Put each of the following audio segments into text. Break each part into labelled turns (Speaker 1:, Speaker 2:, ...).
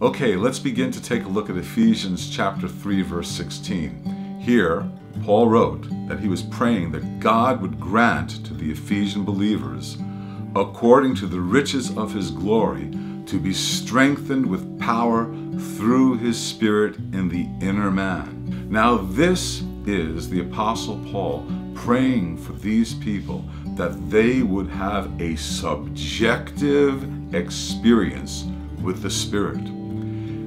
Speaker 1: Okay, let's begin to take a look at Ephesians chapter 3, verse 16. Here, Paul wrote that he was praying that God would grant to the Ephesian believers, according to the riches of his glory, to be strengthened with power through his Spirit in the inner man. Now this is the Apostle Paul praying for these people that they would have a subjective experience with the Spirit.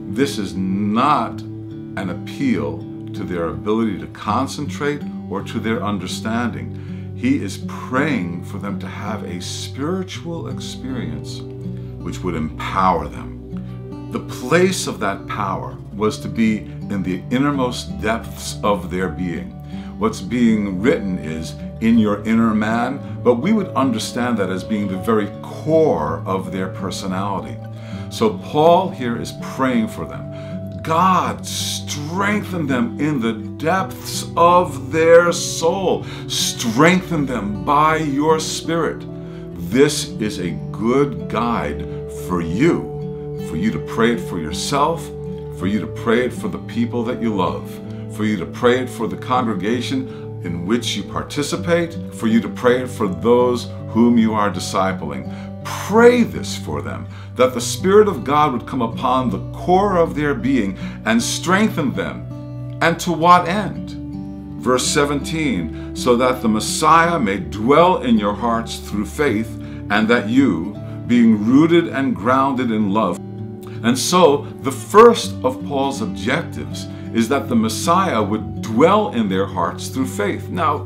Speaker 1: This is not an appeal to their ability to concentrate or to their understanding. He is praying for them to have a spiritual experience which would empower them. The place of that power was to be in the innermost depths of their being. What's being written is in your inner man, but we would understand that as being the very core of their personality. So Paul here is praying for them. God, strengthen them in the depths of their soul. Strengthen them by your Spirit. This is a good guide for you to pray it for yourself, for you to pray it for the people that you love, for you to pray it for the congregation in which you participate, for you to pray it for those whom you are discipling. Pray this for them, that the Spirit of God would come upon the core of their being and strengthen them. And to what end? Verse 17, so that the Messiah may dwell in your hearts through faith, and that you, being rooted and grounded in love. And so, the first of Paul's objectives is that the Messiah would dwell in their hearts through faith. Now,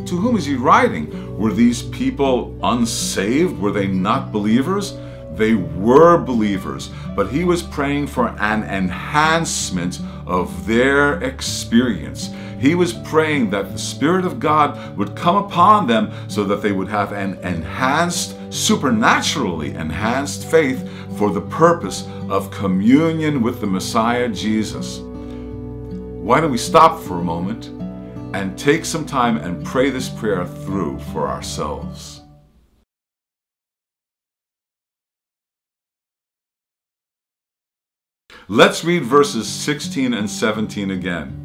Speaker 1: to whom is he writing? Were these people unsaved? Were they not believers? They were believers, but he was praying for an enhancement of their experience. He was praying that the Spirit of God would come upon them so that they would have an enhanced, supernaturally enhanced faith for the purpose of communion with the Messiah Jesus. Why don't we stop for a moment and take some time and pray this prayer through for ourselves. Let's read verses 16 and 17 again.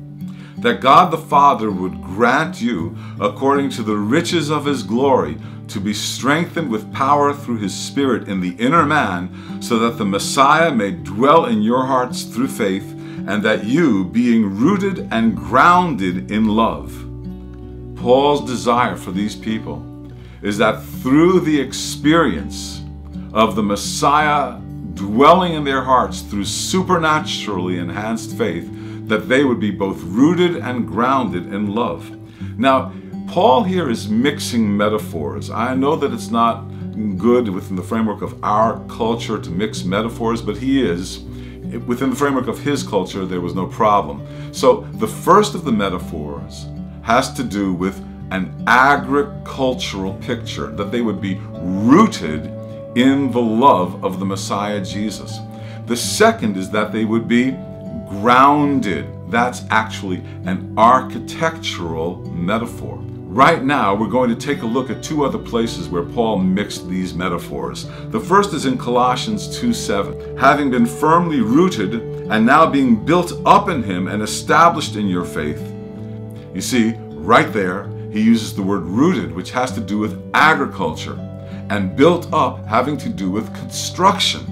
Speaker 1: That God the Father would grant you, according to the riches of his glory, to be strengthened with power through his Spirit in the inner man, so that the Messiah may dwell in your hearts through faith, and that you, being rooted and grounded in love. Paul's desire for these people is that through the experience of the Messiah dwelling in their hearts through supernaturally enhanced faith, that they would be both rooted and grounded in love. Now, Paul here is mixing metaphors. I know that it's not good within the framework of our culture to mix metaphors, but he is. Within the framework of his culture, there was no problem. So the first of the metaphors has to do with an agricultural picture, that they would be rooted in the love of the Messiah Jesus. The second is that they would be grounded. That's actually an architectural metaphor. Right now, we're going to take a look at two other places where Paul mixed these metaphors. The first is in Colossians 2:7. Having been firmly rooted and now being built up in him and established in your faith. You see, right there, he uses the word rooted, which has to do with agriculture, and built up having to do with construction.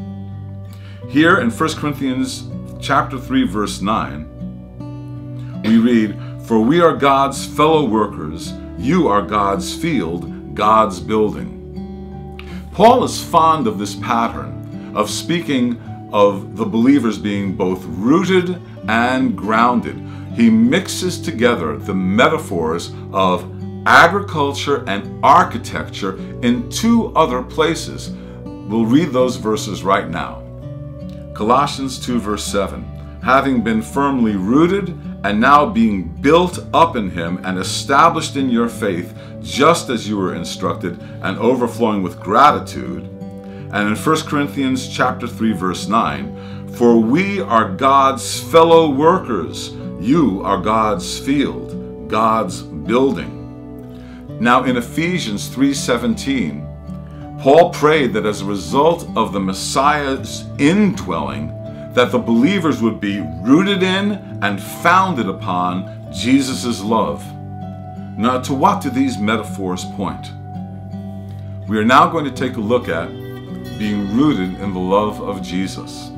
Speaker 1: Here in 1 Corinthians chapter 3, verse 9, we read, "For we are God's fellow workers, you are God's field, God's building." Paul is fond of this pattern of speaking of the believers being both rooted and grounded. He mixes together the metaphors of agriculture and architecture in two other places. We'll read those verses right now. Colossians 2, verse 7. Having been firmly rooted and now being built up in him and established in your faith, just as you were instructed, and overflowing with gratitude. And in 1 Corinthians chapter 3, verse 9, for we are God's fellow workers. You are God's field, God's building. Now in Ephesians 3:17, Paul prayed that as a result of the Messiah's indwelling, that the believers would be rooted in and founded upon Jesus' love. Now, to what do these metaphors point? We are now going to take a look at being rooted in the love of Jesus.